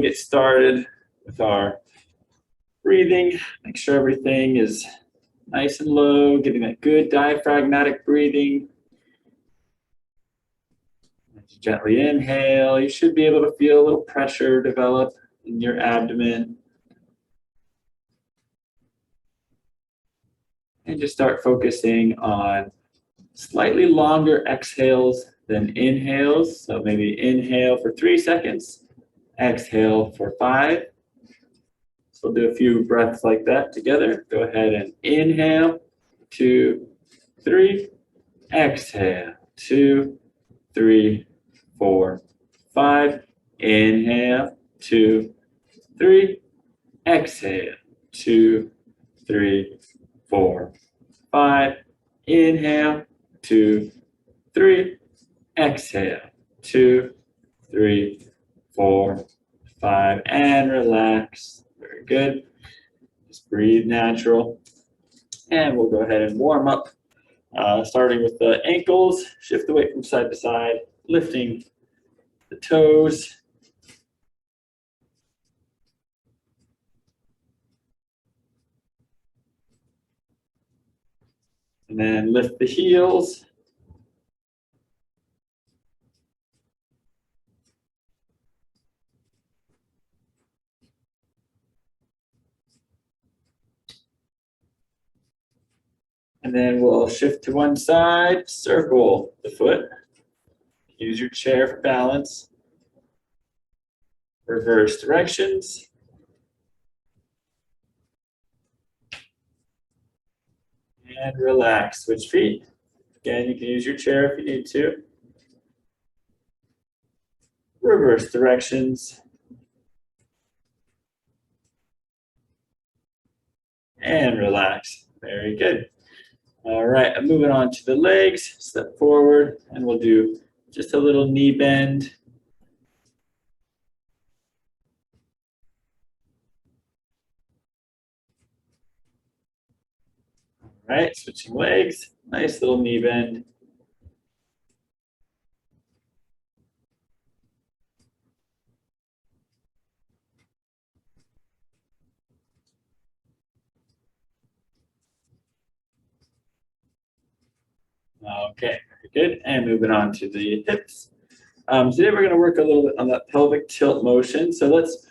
Get started with our breathing. Make sure everything is nice and low, getting that good diaphragmatic breathing. Gently inhale. You should be able to feel a little pressure develop in your abdomen. And just start focusing on slightly longer exhales than inhales. So maybe inhale for 3 seconds, exhale for 5. So we'll do a few breaths like that together. Go ahead and inhale, 2, 3. Exhale, 2, 3, 4, 5. Inhale, 2, 3. Exhale, 2, 3, 4, 5. Inhale, 2, 3. Exhale, 2, 3, 4, 5. And relax. Very good. Just breathe natural. And we'll go ahead and warm up. Starting with the ankles, shift the weight from side to side, lifting the toes. And then lift the heels. And then we'll shift to one side, circle the foot. Use your chair for balance. Reverse directions. And relax. Switch feet. Again, you can use your chair if you need to. Reverse directions. And relax. Very good. All right, I'm moving on to the legs. Step forward, and we'll do just a little knee bend. All right, switching legs. Nice little knee bend. Okay, very good. And moving on to the hips. Today we're going to work a little bit on that pelvic tilt motion. So let's,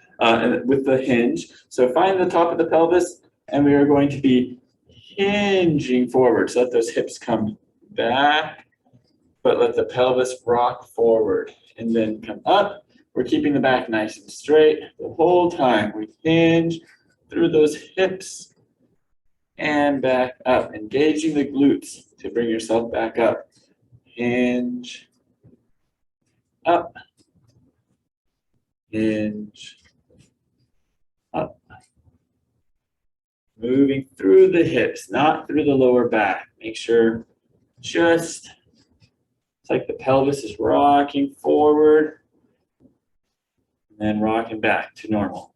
with the hinge. So find the top of the pelvis, and we are going to be hinging forward. So let those hips come back, but let the pelvis rock forward and then come up. We're keeping the back nice and straight the whole time. We hinge through those hips and back up, engaging the glutes to bring yourself back up. Hinge, up, hinge, up. Moving through the hips, not through the lower back. Make sure just, it's like the pelvis is rocking forward and then rocking back to normal.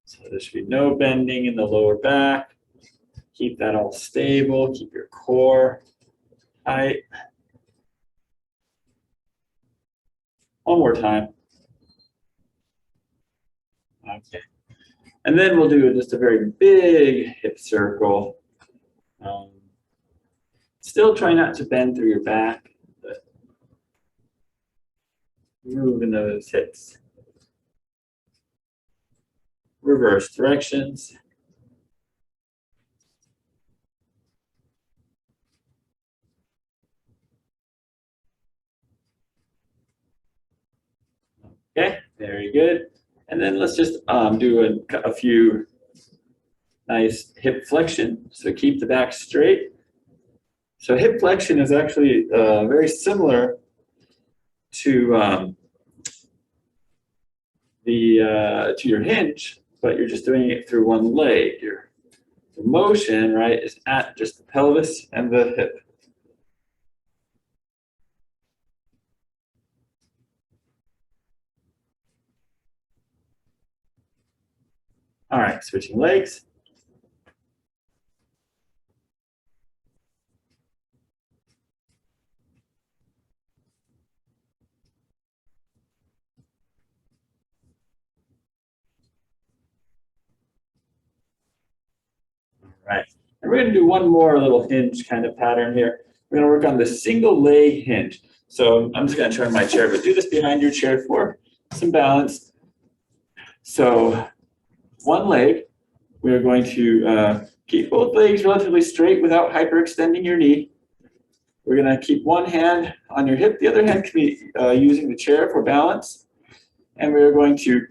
So there should be no bending in the lower back. Keep that all stable. Keep your core tight. One more time. Okay. And then we'll do just a very big hip circle. Still try not to bend through your back, but moving those hips. Reverse directions. Okay, very good. And then let's just do a few nice hip flexion. So keep the back straight. So hip flexion is actually very similar to to your hinge, but you're just doing it through one leg. Your motion, right, is at just the pelvis and the hip. All right, switching legs. we're gonna do one more little hinge kind of pattern here. We're gonna work on the single leg hinge. So I'm just gonna turn my chair, but do this behind your chair for some balance. So one leg, we are going to keep both legs relatively straight without hyperextending your knee. We're gonna keep one hand on your hip, the other hand can be using the chair for balance. And we're going to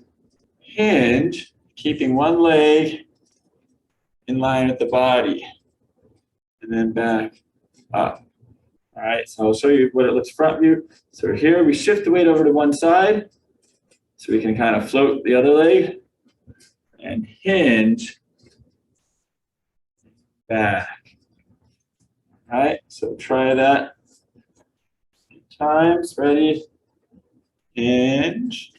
hinge, keeping one leg in line with the body, and then back up. All right, so I'll show you what it looks front view. So here we shift the weight over to one side, so we can kind of float the other leg, and hinge back. All right, so try that a few times. Ready? Hinge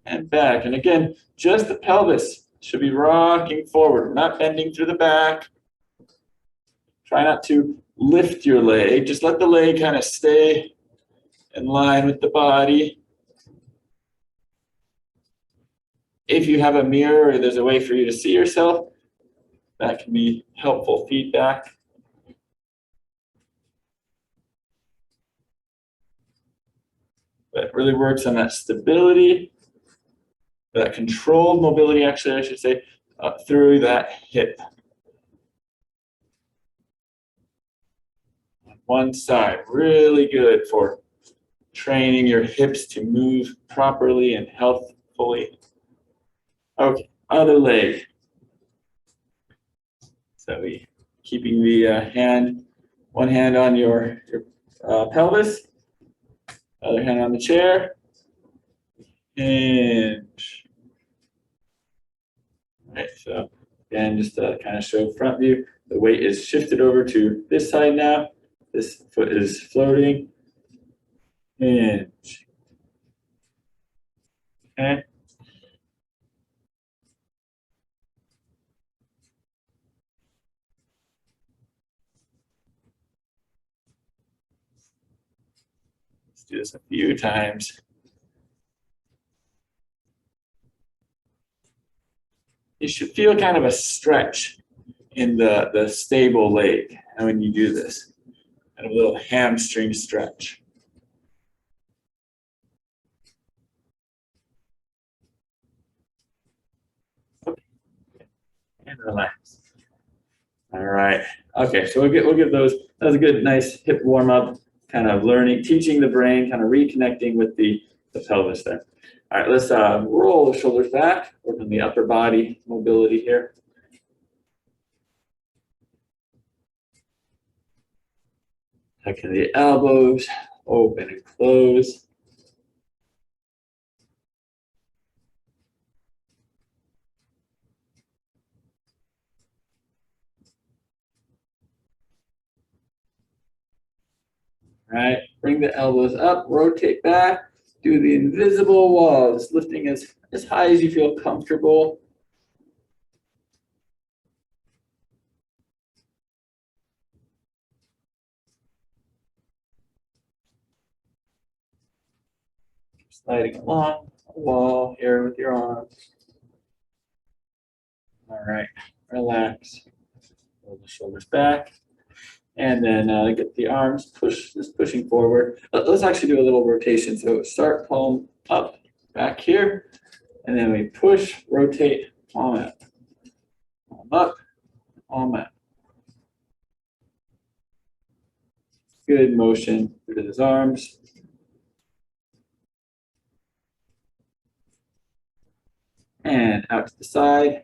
and back. And again, just the pelvis should be rocking forward. We're not bending through the back. Try not to lift your leg. Just let the leg kind of stay in line with the body. If you have a mirror or there's a way for you to see yourself, that can be helpful feedback. But it really works on that stability, that controlled mobility, actually, I should say, through that hip. On one side, really good for training your hips to move properly and healthfully. Okay, other leg. So we keeping the one hand on your pelvis, other hand on the chair, hinge. All right, so again, just to kind of show front view, the weight is shifted over to this side now. This foot is floating, hinge. Okay. Let's do this a few times. You should feel kind of a stretch in the stable leg when you do this, and a little hamstring stretch. Okay. And relax. All right. Okay, so we'll give those. That was a good, nice hip warm up, kind of learning, teaching the brain, kind of reconnecting with the pelvis there. All right, let's roll the shoulders back, work on the upper body mobility here. Tucking the elbows, open and close. All right, bring the elbows up, rotate back, do the invisible walls, lifting as high as you feel comfortable. Sliding along the wall here with your arms. All right, relax. Roll the shoulders back. And then get the arms just pushing forward. Let's actually do a little rotation. So start palm up, back here. And then we push, rotate, palm out. Palm up, palm out. Good motion through those arms. And out to the side.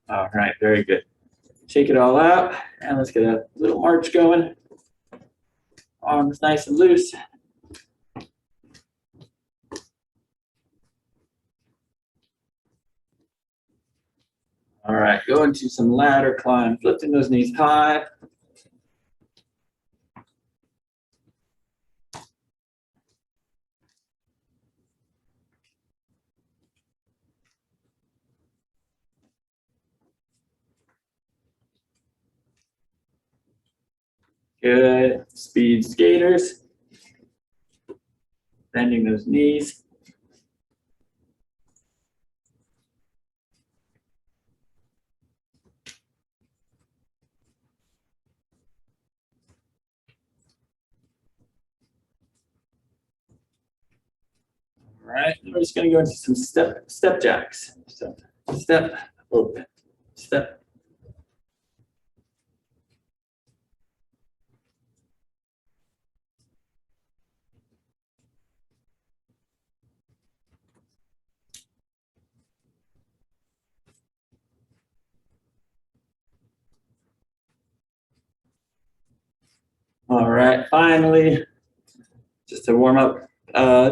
All right, very good. Shake it all out, and let's get a little march going. Arms nice and loose. All right, go into some ladder climb, lifting those knees high. Good, speed skaters. bending those knees. All right, we're just going to go into some step jacks. So step, open, step. All right, finally, just to warm up,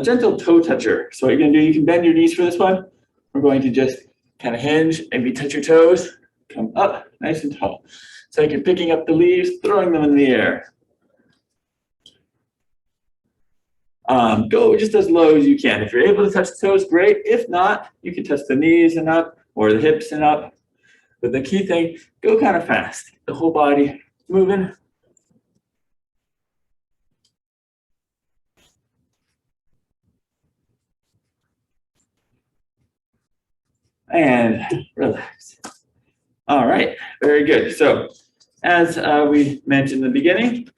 gentle toe toucher. So what you're going to do, you can bend your knees for this one. We're going to just kind of hinge, maybe touch your toes, come up nice and tall. It's like you're picking up the leaves, throwing them in the air. Go just as low as you can. If you're able to touch the toes, great. If not, you can touch the knees and up or the hips and up. But the key thing, go kind of fast. The whole body moving. And relax. All right, very good. So as we mentioned in the beginning,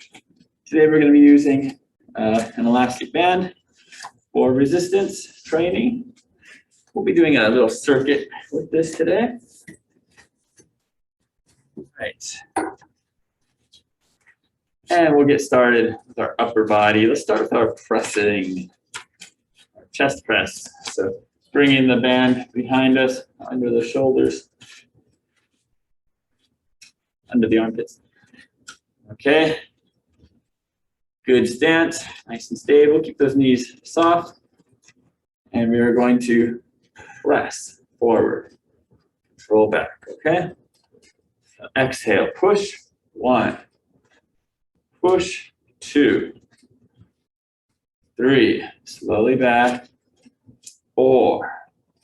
today we're going to be using an elastic band for resistance training. We'll be doing a little circuit with this today. Right. And we'll get started with our upper body. Let's start with our pressing, our chest press. So bringing the band behind us, under the shoulders, under the armpits. Okay. Good stance, nice and stable. Keep those knees soft. And we are going to press forward, roll back, okay? Exhale, push, 1, push, 2, 3, slowly back, 4,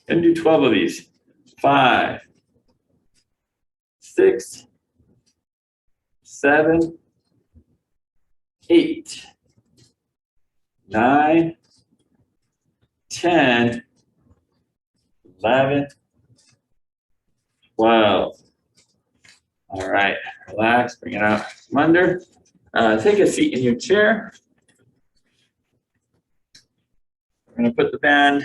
and do 12 of these, 5, 6, 7, 8, 9, 10, 11, 12. All right, relax, bring it out from under. Take a seat in your chair. We're going to put the band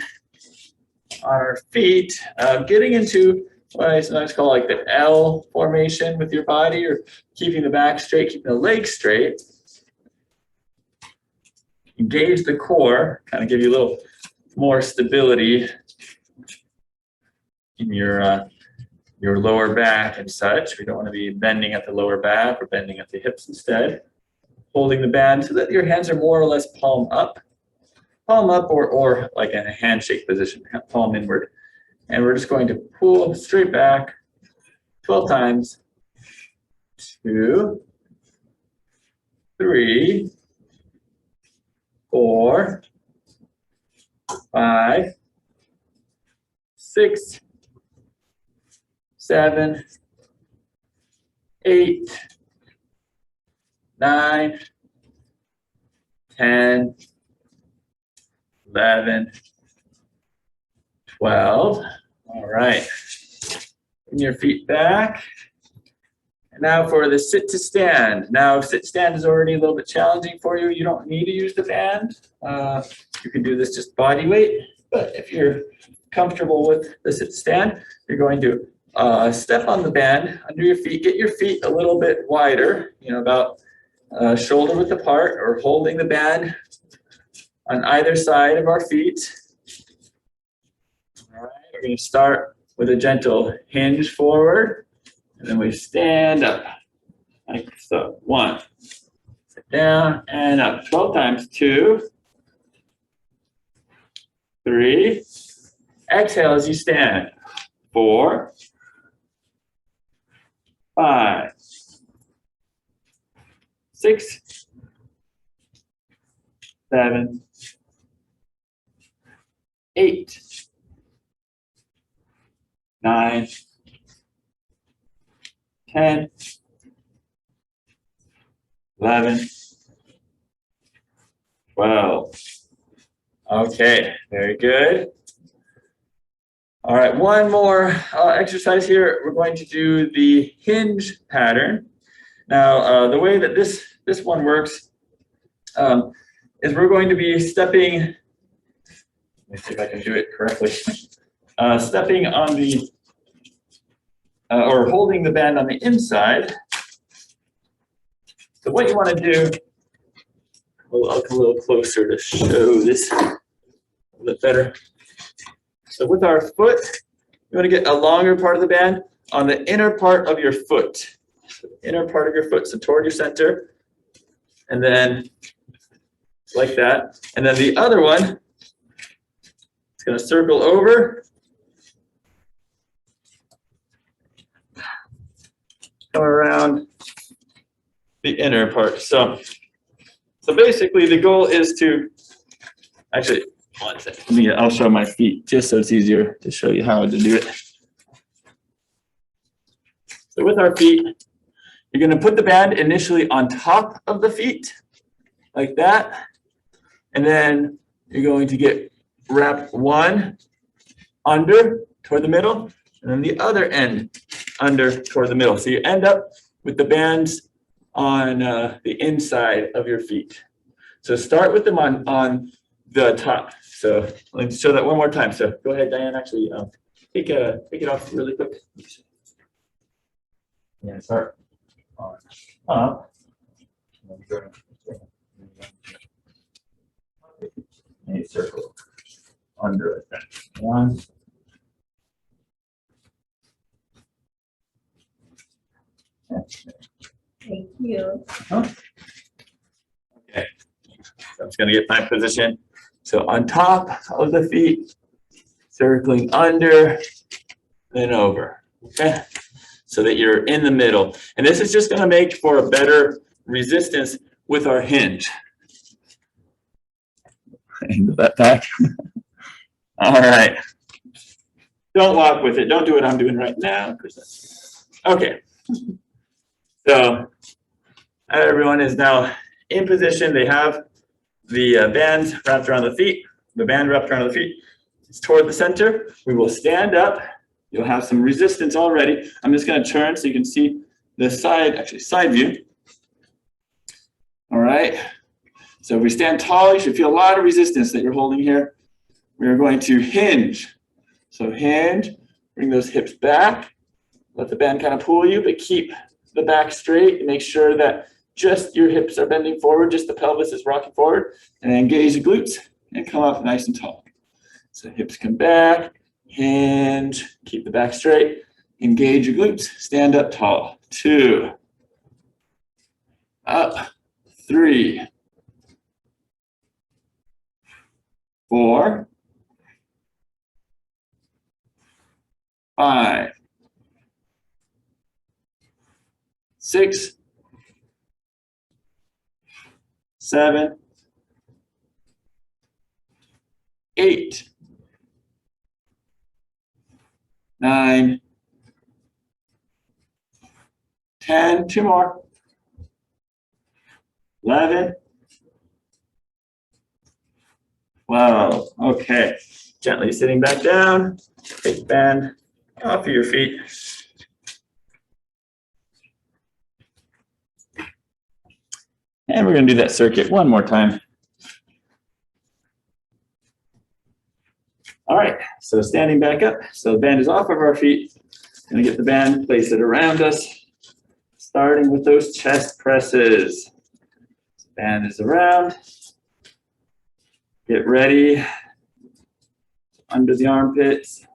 on our feet, getting into what I sometimes call like the L formation with your body, or keeping the back straight, keeping the legs straight. Engage the core, kind of give you a little more stability in your lower back and such. We don't want to be bending at the lower back or bending at the hips instead. Holding the band so that your hands are more or less palm up or like in a handshake position, palm inward. And we're just going to pull straight back 12 times. 2, 3, 4, 5, 6, 7, 8, 9, 10, 11, 12. All right. Bring your feet back. And now for the sit to stand. Now, sit stand is already a little bit challenging for you. You don't need to use the band. You can do this just body weight. But if you're comfortable with the sit stand, you're going to step on the band under your feet. Get your feet a little bit wider, about shoulder width apart, or holding the band on either side of our feet. All right, we're going to start with a gentle hinge forward, and then we stand up like so. 1, sit down and up. 12 times. 2, 3. Exhale as you stand. 4, 5, 6, 7, 8, 9, 10, 11, 12. Okay, very good. All right, one more exercise here. We're going to do the hinge pattern. Now, the way that this one works is we're going to be stepping. Let me see if I can do it correctly. Stepping on the or holding the band on the inside. So what you want to do, I'll come a little closer to show this a little bit better. So with our foot, you want to get a longer part of the band on the inner part of your foot. So the inner part of your foot, so toward your center. And then like that. And then the other one, it's going to circle over. Come around the inner part. So basically the goal is to, actually, one second. I'll show my feet just so it's easier to show you how to do it. So with our feet, you're going to put the band initially on top of the feet, like that. And then you're going to wrap one under toward the middle, and then the other end under toward the middle. So you end up with the bands on the inside of your feet. So start with them on the top. So let me show that one more time. So go ahead, Diane, actually take it off really quick. Yeah, start on top. And you circle under it. One. Thank you. Okay, so I'm just going to get my position. So on top of the feet, circling under, then over. Okay, so that you're in the middle. And this is just going to make for a better resistance with our hinge. Angle that back. All right. Don't walk with it. Don't do what I'm doing right now. Okay. So everyone is now in position. They have the bands wrapped around the feet. The band wrapped around the feet. It's toward the center. We will stand up. You'll have some resistance already. I'm just going to turn so you can see the side view. All right. So if we stand tall, you should feel a lot of resistance that you're holding here. We are going to hinge. So hinge, bring those hips back. Let the band kind of pull you, but keep the back straight and make sure that just your hips are bending forward, just the pelvis is rocking forward, and engage the glutes and come up nice and tall. So hips come back, hinge, keep the back straight, engage your glutes, stand up tall. 2, up, 3, 4, 5, 6, 7, 8, 9, 10, 2 more, 11, 12. Okay, gently sitting back down. Take the band off of your feet. And we're going to do that circuit one more time. All right, so standing back up. So the band is off of our feet. Going to get the band, place it around us, starting with those chest presses. Band is around. Get ready. Under the armpits.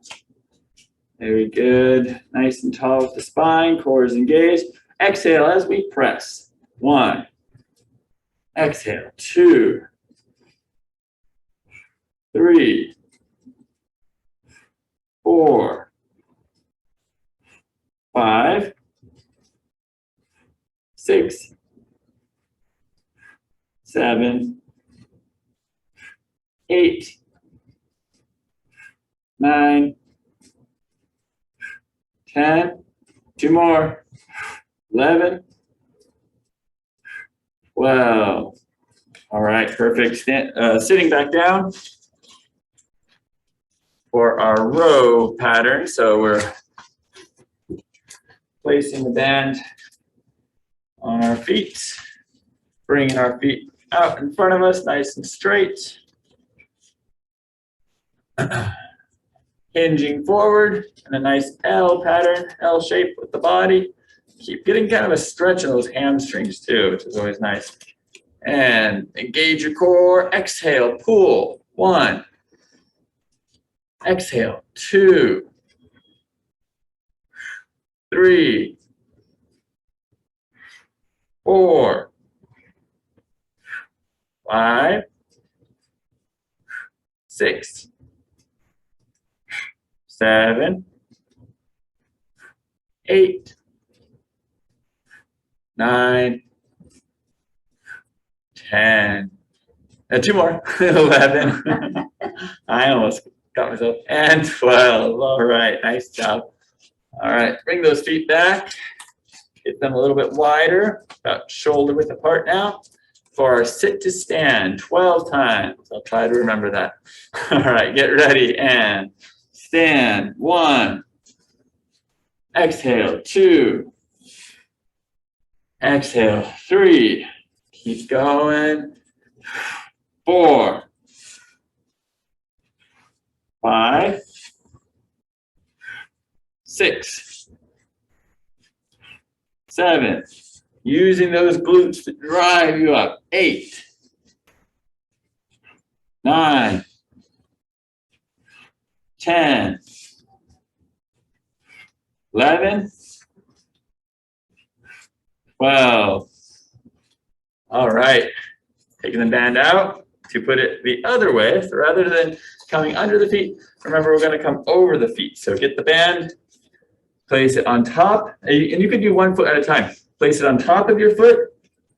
Very good. Nice and tall with the spine. Core is engaged. Exhale as we press. 1. Exhale. 2. 3. 4. 5. 6. 7. 8. 9. 10. 2 more. 11. 12. All right, perfect. Sitting back down. for our row pattern. So we're placing the band on our feet, bringing our feet out in front of us, nice and straight. Hinging forward in a nice L pattern, L shape with the body. Keep getting kind of a stretch in those hamstrings too, which is always nice. And engage your core. Exhale, pull. 1. Exhale, 2. 3. 4. 5. 6. 7. 8. 9. 10. 2 more. 11. I almost got myself. And 12. All right. Nice job. All right. Bring those feet back. Get them a little bit wider, about shoulder width apart now. For our sit to stand 12 times. I'll try to remember that. All right. Get ready and stand. 1. Exhale. 2. Exhale. 3. Keep going. 4. 5. 6. 7. Using those glutes to drive you up. 8. 9. 10. 11. 12. All right. Taking the band out to put it the other way. So rather than coming under the feet, remember we're going to come over the feet. So get the band, place it on top, and you can do 1 foot at a time. Place it on top of your foot,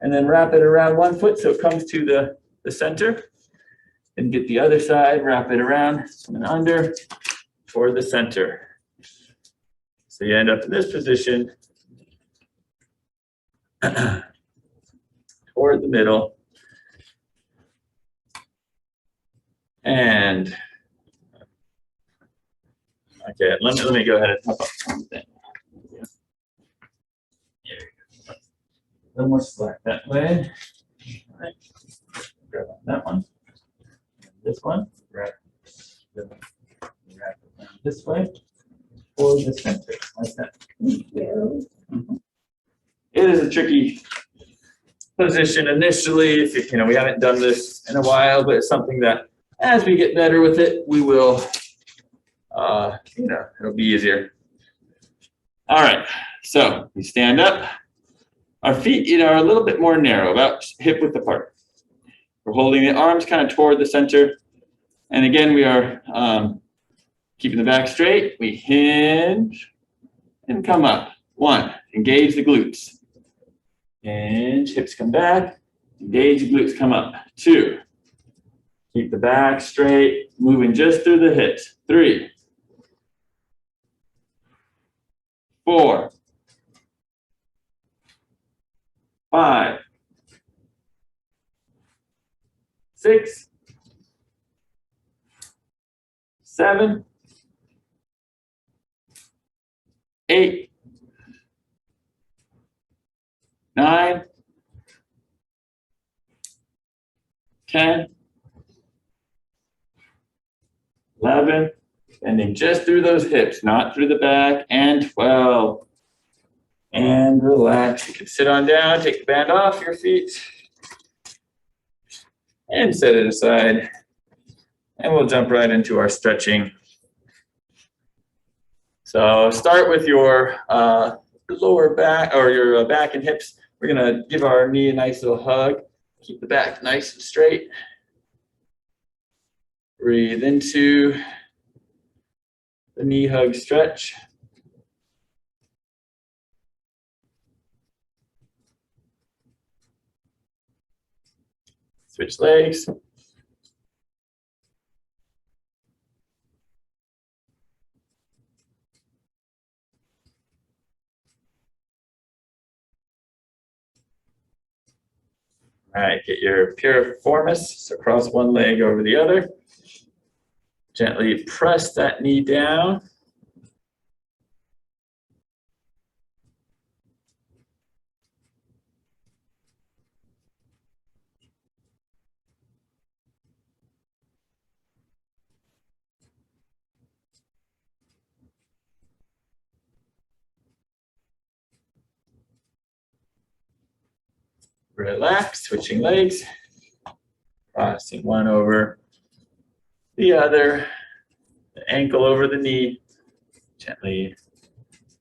and then wrap it around 1 foot so it comes to the center. And get the other side, wrap it around and under toward the center. So you end up in this position toward the middle. And okay, let me go ahead and top up something. A little more slack that way. All right. Grab on that one. This one. Wrap it around this way. Or the center, like that. Mm-hmm. It is a tricky position initially. If we haven't done this in a while, but it's something that as we get better with it, we will, it'll be easier. All right, so we stand up. Our feet, are a little bit more narrow, about hip width apart. We're holding the arms kind of toward the center. And again, we are keeping the back straight. We hinge and come up. 1, engage the glutes. Hinge, hips come back. Engage the glutes, come up. 2, keep the back straight, moving just through the hips. 3, 4, 5, 6, 7, 8, 9, 10, 11, bending just through those hips, not through the back, and 12. And relax. You can sit on down, take the band off your feet, and set it aside. And we'll jump right into our stretching. So start with your lower back, or your back and hips. We're gonna give our knee a nice little hug. Keep the back nice and straight. Breathe into the knee hug stretch. Switch legs. All right, get your piriformis, so cross one leg over the other. Gently press that knee down. Relax, switching legs, crossing one over the other, the ankle over the knee. Gently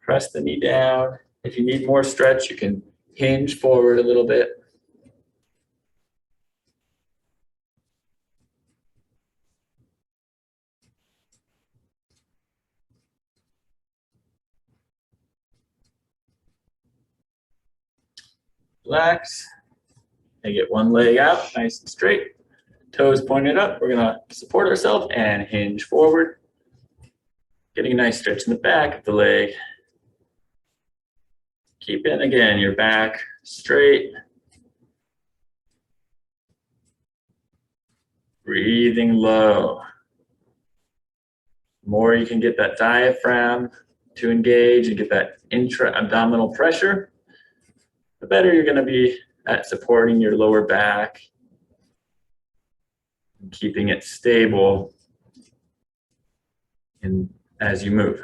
press the knee down. If you need more stretch, you can hinge forward a little bit. Relax, and get one leg out, nice and straight. Toes pointed up. We're gonna support ourselves and hinge forward. Getting a nice stretch in the back of the leg. Keep in again, your back straight. Breathing low. The more you can get that diaphragm to engage and get that intra-abdominal pressure, the better you're gonna be at supporting your lower back and keeping it stable as you move.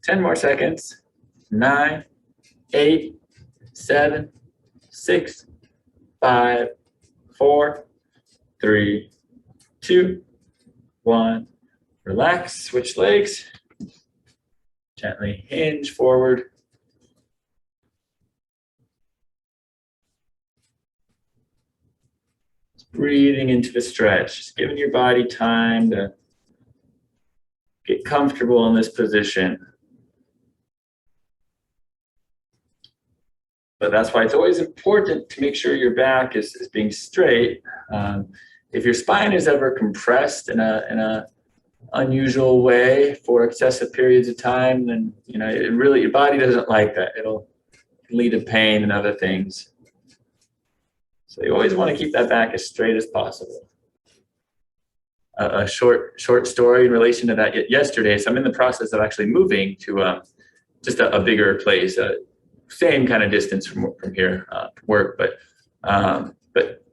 Ten more seconds. 9, 8, 7, 6, 5, 4, 3, 2, 1. Relax, switch legs. Gently hinge forward. Just breathing into the stretch, just giving your body time to get comfortable in this position. But that's why it's always important to make sure your back is being straight. If your spine is ever compressed in a unusual way for excessive periods of time, then your body doesn't like that. It'll lead to pain and other things. So you always want to keep that back as straight as possible. A short story in relation to that yesterday. So I'm in the process of actually moving to just a bigger place. Same kind of distance from here, work, but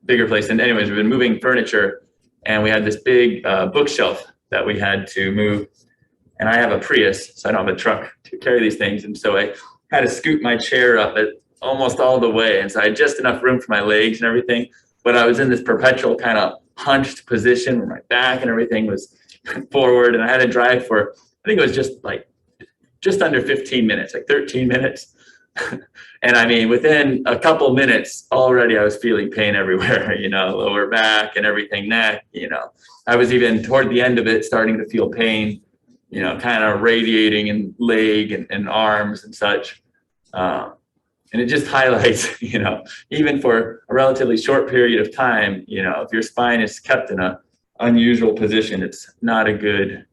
bigger place. And anyways, we've been moving furniture, and we had this big bookshelf that we had to move. And I have a Prius, so I don't have a truck to carry these things. And so I had to scoot my chair up almost all the way. And so I had just enough room for my legs and everything. But I was in this perpetual kind of hunched position where my back and everything was forward. And I had to drive for, I think it was just under 15 minutes, like 13 minutes. And I mean, within a couple minutes already, I was feeling pain everywhere, lower back and everything, neck, I was even toward the end of it starting to feel pain, kind of radiating in leg and arms and such. And it just highlights, even for a relatively short period of time, if your spine is kept in an unusual position, it's not a good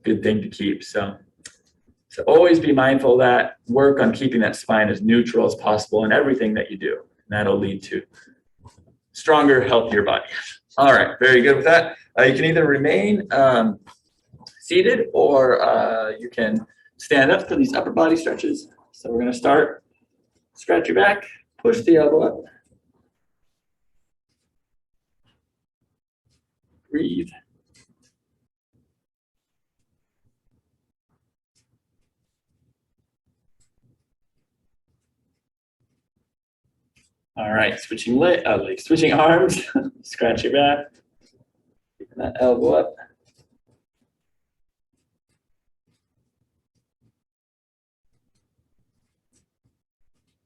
thing to keep. So always be mindful of that. Work on keeping that spine as neutral as possible in everything that you do. And that'll lead to stronger, healthier body. All right, very good with that. You can either remain seated or you can stand up for these upper body stretches. So we're going to start. Scratch your back, push the elbow up. Breathe. All right, switching switching arms. Scratch your back. Keeping that elbow up.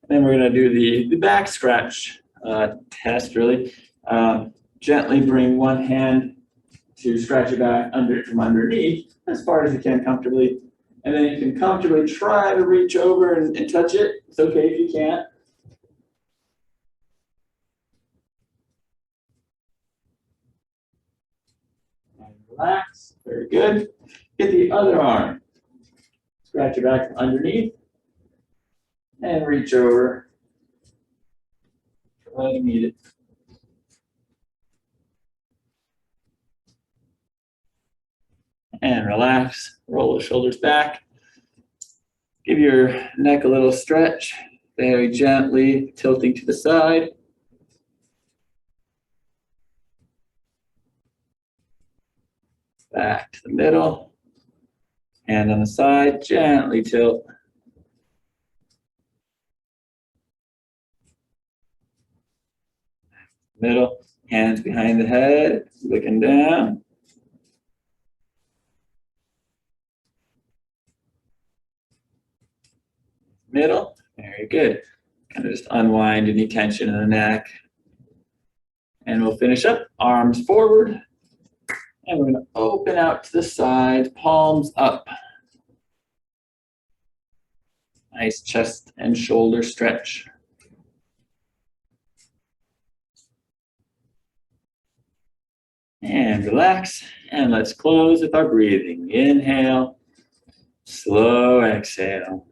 And then we're going to do the back scratch test, really. Gently bring one hand to scratch your back from underneath as far as you can comfortably. And then you can comfortably try to reach over and touch it. It's okay if you can't. And relax. Very good. Get the other arm. Scratch your back from underneath and reach over. Try to meet it. And relax, roll the shoulders back. Give your neck a little stretch, very gently tilting to the side. Back to the middle. Hand on the side, gently tilt. Middle, hands behind the head, looking down. Middle, very good. Kind of just unwind any tension in the neck. And we'll finish up, arms forward. And we're gonna open out to the side, palms up. Nice chest and shoulder stretch. And relax, and let's close with our breathing. Inhale, slow exhale.